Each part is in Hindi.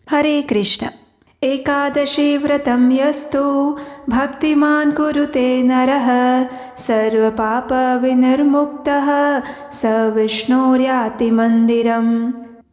हरे कृष्ण। एकादशी व्रतं यस्तु भक्तिमान् कुरुते नरः सर्वपापविनिर्मुक्तः स विष्णुर्याति मंदिरम्।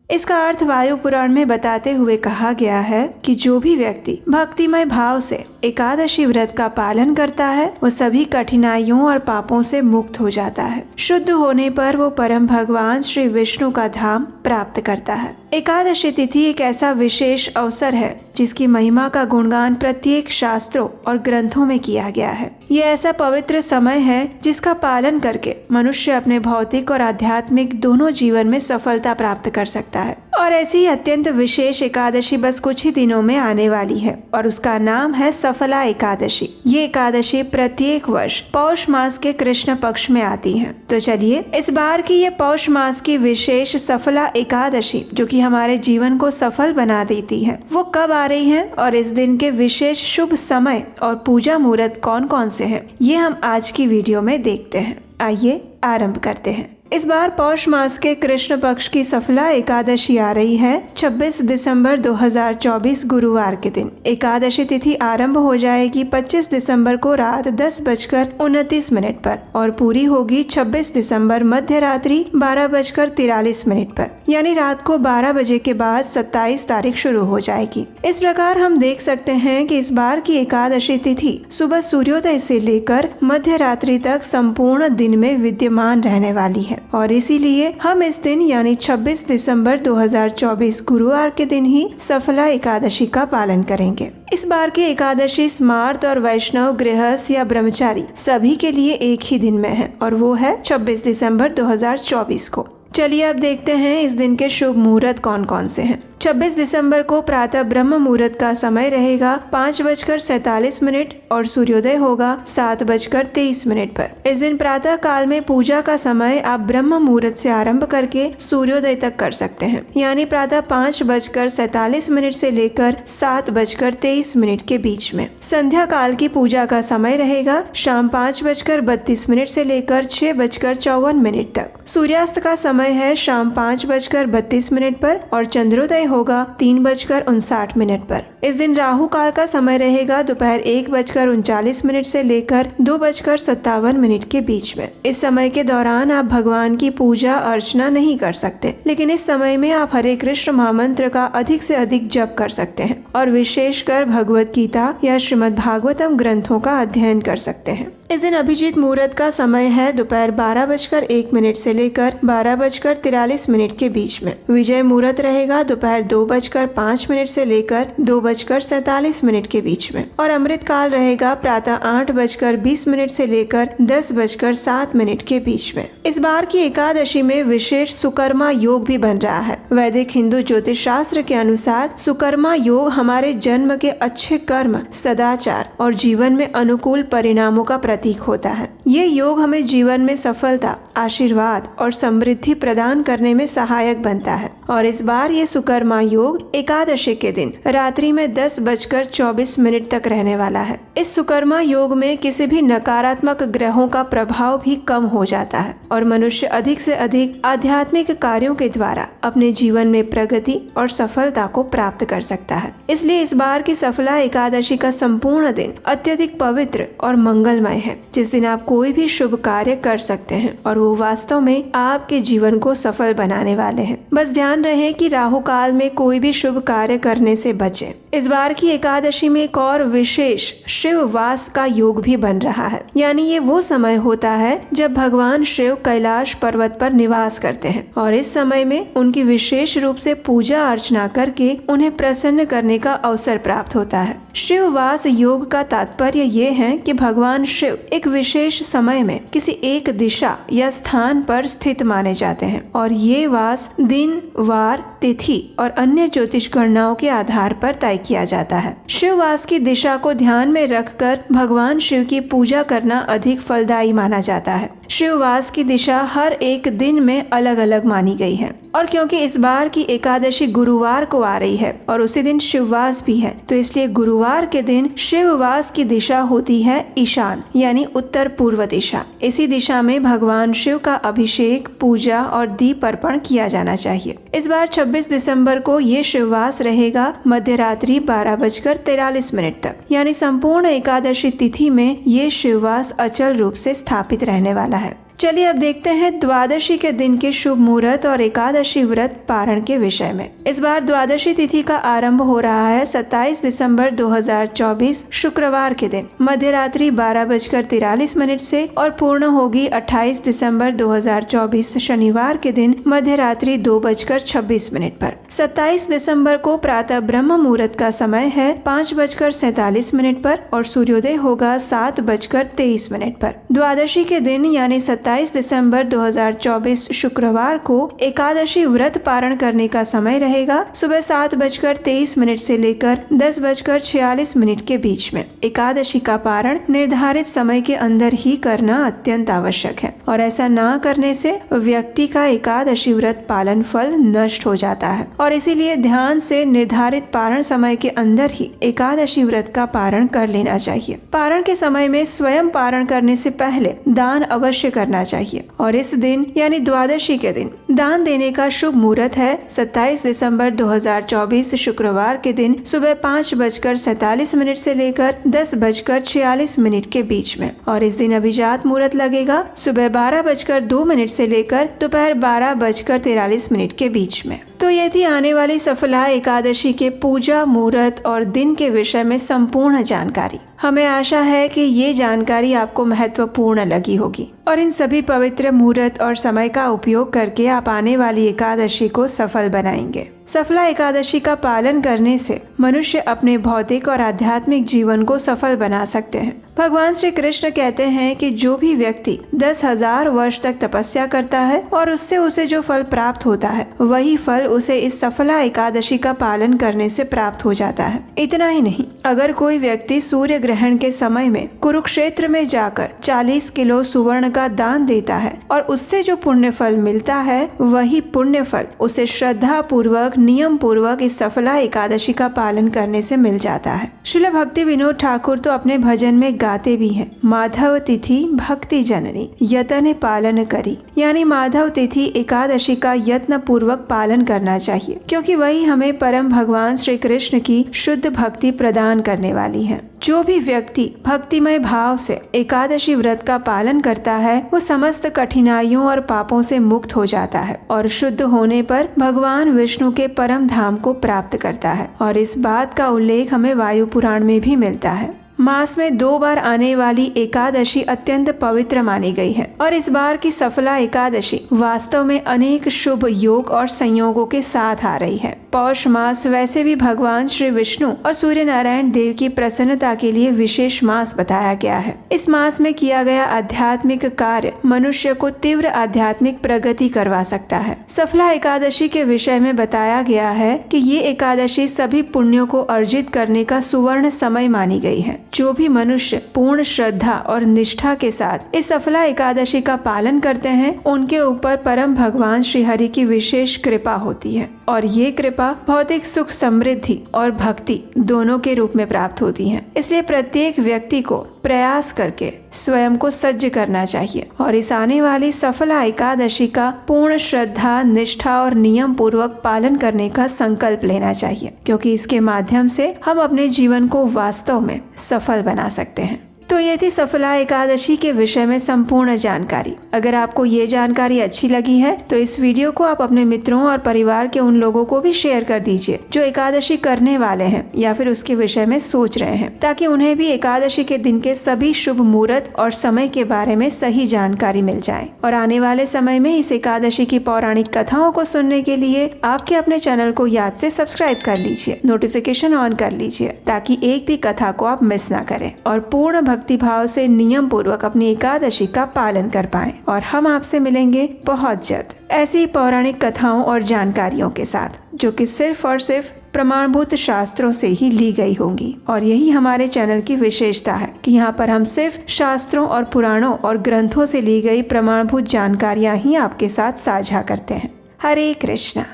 इसका अर्थ वायु पुराण में बताते हुए कहा गया है कि जो भी व्यक्ति भक्तिमय भाव से एकादशी व्रत का पालन करता है वो सभी कठिनाइयों और पापों से मुक्त हो जाता है। शुद्ध होने पर वो परम भगवान श्री विष्णु का धाम प्राप्त करता है। एकादशी तिथि एक ऐसा विशेष अवसर है जिसकी महिमा का गुणगान प्रत्येक शास्त्रों और ग्रंथों में किया गया है। ये ऐसा पवित्र समय है जिसका पालन करके मनुष्य अपने भौतिक और आध्यात्मिक दोनों जीवन में सफलता प्राप्त कर सकता है। और ऐसी अत्यंत विशेष एकादशी बस कुछ ही दिनों में आने वाली है और उसका नाम है सफला एकादशी। ये एकादशी प्रत्येक वर्ष पौष मास के कृष्ण पक्ष में आती है। तो चलिए इस बार की ये पौष मास की विशेष सफला एकादशी जो कि हमारे जीवन को सफल बना देती है वो कब आ रही है और इस दिन के विशेष शुभ समय और पूजा मुहूर्त कौन कौन से हैं, ये हम आज की वीडियो में देखते हैं। आइए आरंभ करते हैं। इस बार पौष मास के कृष्ण पक्ष की सफला एकादशी आ रही है 26 दिसंबर 2024 गुरुवार के दिन। एकादशी तिथि आरंभ हो जाएगी 25 दिसंबर को रात 10:29 पर और पूरी होगी 26 दिसंबर मध्य रात्रि 12:43 पर, यानी रात को 12 बजे के बाद 27 तारीख शुरू हो जाएगी। इस प्रकार हम देख सकते हैं कि इस बार की एकादशी तिथि सुबह सूर्योदय से लेकर मध्य रात्रि तक संपूर्ण दिन में विद्यमान रहने वाली है और इसीलिए हम इस दिन यानी 26 दिसंबर 2024 गुरुवार के दिन ही सफला एकादशी का पालन करेंगे। इस बार की एकादशी स्मार्त और वैष्णव, गृहस्थ या ब्रह्मचारी सभी के लिए एक ही दिन में है और वो है 26 दिसंबर 2024 को। चलिए अब देखते हैं इस दिन के शुभ मुहूर्त कौन कौन से हैं। 26 दिसंबर को प्रातः ब्रह्म मुहूर्त का समय रहेगा 5:47 और सूर्योदय होगा 7:23 पर। इस दिन प्रातः काल में पूजा का समय आप ब्रह्म मुहूर्त से आरंभ करके सूर्योदय तक कर सकते हैं, यानी प्रातः 5:47 से लेकर 7:23 के बीच में। संध्या काल की पूजा का समय रहेगा शाम 5:32 से लेकर 6:54 तक। सूर्यास्त का समय है शाम 5:32 पर और चंद्रोदय होगा 3:59 पर। इस दिन राहु काल का समय रहेगा दोपहर 1:39 से लेकर 2:57 के बीच में। इस समय के दौरान आप भगवान की पूजा अर्चना नहीं कर सकते, लेकिन इस समय में आप हरे कृष्ण महामंत्र का अधिक से अधिक जप कर सकते हैं और विशेषकर भगवत गीता या श्रीमद् भागवतम ग्रंथों का अध्ययन कर सकते हैं। इस दिन अभिजीत मुहूर्त का समय है दोपहर 12:01 से लेकर 12:43 के बीच में। विजय मुहूर्त रहेगा दोपहर 2:05 से लेकर 2:47 के बीच में और अमृत काल रहेगा प्रातः 8:20 से लेकर 10:07 के बीच में। इस बार की एकादशी में विशेष सुकर्मा योग भी बन रहा है। वैदिक हिंदू ज्योतिष शास्त्र के अनुसार सुकर्मा योग हमारे जन्म के अच्छे कर्म, सदाचार और जीवन में अनुकूल परिणामों का प्रतीक होता है। ये योग हमें जीवन में सफलता, आशीर्वाद और समृद्धि प्रदान करने में सहायक बनता है और इस बार ये सुकर्मा योग एकादशी के दिन रात्रि में 10:24 तक रहने वाला है। इस सुकर्मा योग में किसी भी नकारात्मक ग्रहों का प्रभाव भी कम हो जाता है और मनुष्य अधिक से अधिक आध्यात्मिक कार्यों के द्वारा अपने जीवन में प्रगति और सफलता को प्राप्त कर सकता है। इसलिए इस बार की सफला एकादशी का संपूर्ण दिन अत्यधिक पवित्र और मंगलमय है, जिस दिन आप कोई भी शुभ कार्य कर सकते हैं और वो वास्तव में आपके जीवन को सफल बनाने वाले हैं। बस ध्यान रहे कि राहु काल में कोई भी शुभ कार्य करने से बचें। इस बार की एकादशी में एक और विशेष शिव वास का योग भी बन रहा है, यानी ये वो समय होता है जब भगवान शिव कैलाश पर्वत पर निवास करते हैं और इस समय में उनकी विशेष रूप से पूजा अर्चना करके उन्हें प्रसन्न करने का अवसर प्राप्त होता है। शिव वास योग का तात्पर्य ये है कि भगवान शिव एक विशेष समय में किसी एक दिशा या स्थान पर स्थित माने जाते हैं और ये वास दिन, वार, तिथि और अन्य ज्योतिष गणनाओं के आधार पर तय किया जाता है। शिव वास की दिशा को ध्यान में रखकर भगवान शिव की पूजा करना अधिक फलदायी माना जाता है। शिववास की दिशा हर एक दिन में अलग अलग मानी गई है और क्योंकि इस बार की एकादशी गुरुवार को आ रही है और उसी दिन शिववास भी है, तो इसलिए गुरुवार के दिन शिववास की दिशा होती है ईशान यानी उत्तर पूर्व दिशा। इसी दिशा में भगवान शिव का अभिषेक, पूजा और दीप अर्पण किया जाना चाहिए। इस बार 26 दिसंबर को ये शिववास रहेगा मध्य रात्रि 12:43 तक, यानी संपूर्ण एकादशी तिथि में ये शिववास अचल रूप से स्थापित रहने वाला है। चलिए अब देखते हैं द्वादशी के दिन के शुभ मुहूर्त और एकादशी व्रत पारण के विषय में। इस बार द्वादशी तिथि का आरंभ हो रहा है 27 दिसंबर 2024 शुक्रवार के दिन मध्य रात्रि 12:43 से और पूर्ण होगी 28 दिसंबर 2024 शनिवार के दिन मध्य रात्रि 2:26 पर। 27 दिसंबर को प्रातः ब्रह्म मुहूर्त का समय है 5:47 पर और सूर्योदय होगा 7:23 पर। द्वादशी के दिन यानी 27 दिसंबर 2024 शुक्रवार को एकादशी व्रत पारण करने का समय रहेगा सुबह 7:23 से लेकर 10:46 के बीच में। एकादशी का पारण निर्धारित समय के अंदर ही करना अत्यंत आवश्यक है और ऐसा ना करने से व्यक्ति का एकादशी व्रत पालन फल नष्ट हो जाता है और इसीलिए ध्यान से निर्धारित पारण समय के अंदर ही एकादशी व्रत का पारण कर लेना चाहिए। पारण के समय में स्वयं पारण करने से पहले दान अवश्य करना चाहिए और इस दिन यानी द्वादशी के दिन दान देने का शुभ मुहूर्त है 27 दिसंबर 2024 शुक्रवार के दिन सुबह 5:47 से लेकर 10:46 के बीच में और इस दिन अभिजात मुहूर्त लगेगा सुबह 12:02 से लेकर दोपहर 12:43 के बीच में। तो ये थी आने वाली सफला एकादशी के पूजा मुहूर्त और दिन के विषय में संपूर्ण जानकारी। हमें आशा है कि ये जानकारी आपको महत्वपूर्ण लगी होगी और इन सभी पवित्र मुहूर्त और समय का उपयोग करके आप आने वाली एकादशी को सफल बनाएंगे। सफला एकादशी का पालन करने से मनुष्य अपने भौतिक और आध्यात्मिक जीवन को सफल बना सकते हैं। भगवान श्री कृष्ण कहते हैं कि जो भी व्यक्ति 10,000 वर्ष तक तपस्या करता है और उससे उसे जो फल प्राप्त होता है वही फल उसे इस सफला एकादशी का पालन करने से प्राप्त हो जाता है। इतना ही नहीं, अगर कोई व्यक्ति सूर्य ग्रहण के समय में कुरुक्षेत्र में जाकर 40 किलो सुवर्ण का दान देता है और उससे जो पुण्य फल मिलता है वही पुण्य फल उसे श्रद्धा पूर्वक नियम पूर्वक इस सफला एकादशी का पालन करने से मिल जाता है। श्रील भक्ति विनोद ठाकुर तो अपने भजन में गाते भी हैं, माधव तिथि भक्ति जननी यतन पालन करी, यानी माधव तिथि एकादशी का यत्न पूर्वक पालन करना चाहिए क्योंकि वही हमें परम भगवान श्री कृष्ण की शुद्ध भक्ति प्रदान करने वाली है। जो भी व्यक्ति भक्तिमय भाव से एकादशी व्रत का पालन करता है वो समस्त कठिनाइयों और पापों से मुक्त हो जाता है और शुद्ध होने पर भगवान विष्णु के परम धाम को प्राप्त करता है और इस बात का उल्लेख हमें वायु पुराण में भी मिलता है। मास में 2 बार आने वाली एकादशी अत्यंत पवित्र मानी गई है और इस बार की सफला एकादशी वास्तव में अनेक शुभ योग और संयोगों के साथ आ रही है। पौष मास वैसे भी भगवान श्री विष्णु और सूर्य नारायण देव की प्रसन्नता के लिए विशेष मास बताया गया है। इस मास में किया गया आध्यात्मिक कार्य मनुष्य को तीव्र आध्यात्मिक प्रगति करवा सकता है। सफला एकादशी के विषय में बताया गया है कि ये एकादशी सभी पुण्यों को अर्जित करने का सुवर्ण समय मानी गई है। जो भी मनुष्य पूर्ण श्रद्धा और निष्ठा के साथ इस सफला एकादशी का पालन करते हैं उनके ऊपर परम भगवान श्री हरि की विशेष कृपा होती है और ये कृपा भौतिक सुख समृद्धि और भक्ति दोनों के रूप में प्राप्त होती है। इसलिए प्रत्येक व्यक्ति को प्रयास करके स्वयं को सज्ज करना चाहिए और इस आने वाली सफला एकादशी का पूर्ण श्रद्धा निष्ठा और नियम पूर्वक पालन करने का संकल्प लेना चाहिए क्योंकि इसके माध्यम से हम अपने जीवन को वास्तव में सफल बना सकते हैं। तो ये थी सफला एकादशी के विषय में संपूर्ण जानकारी। अगर आपको ये जानकारी अच्छी लगी है तो इस वीडियो को आप अपने मित्रों और परिवार के उन लोगों को भी शेयर कर दीजिए जो एकादशी करने वाले हैं या फिर उसके विषय में सोच रहे हैं, ताकि उन्हें भी एकादशी के दिन के सभी शुभ मुहूर्त और समय के बारे में सही जानकारी मिल जाए। और आने वाले समय में इस एकादशी की पौराणिक कथाओं को सुनने के लिए आपके अपने चैनल को याद से सब्सक्राइब कर लीजिए, नोटिफिकेशन ऑन कर लीजिए ताकि एक भी कथा को आप मिस ना करें और पूर्ण भक्ति भाव से नियम पूर्वक अपनी एकादशी का पालन कर पाएं। और हम आपसे मिलेंगे बहुत जल्द ऐसी पौराणिक कथाओं और जानकारियों के साथ जो कि सिर्फ और सिर्फ प्रमाणभूत शास्त्रों से ही ली गई होंगी। और यही हमारे चैनल की विशेषता है कि यहाँ पर हम सिर्फ शास्त्रों और पुराणों और ग्रंथों से ली गई प्रमाणभूत जानकारियाँ ही आपके साथ साझा करते हैं। हरे कृष्णा।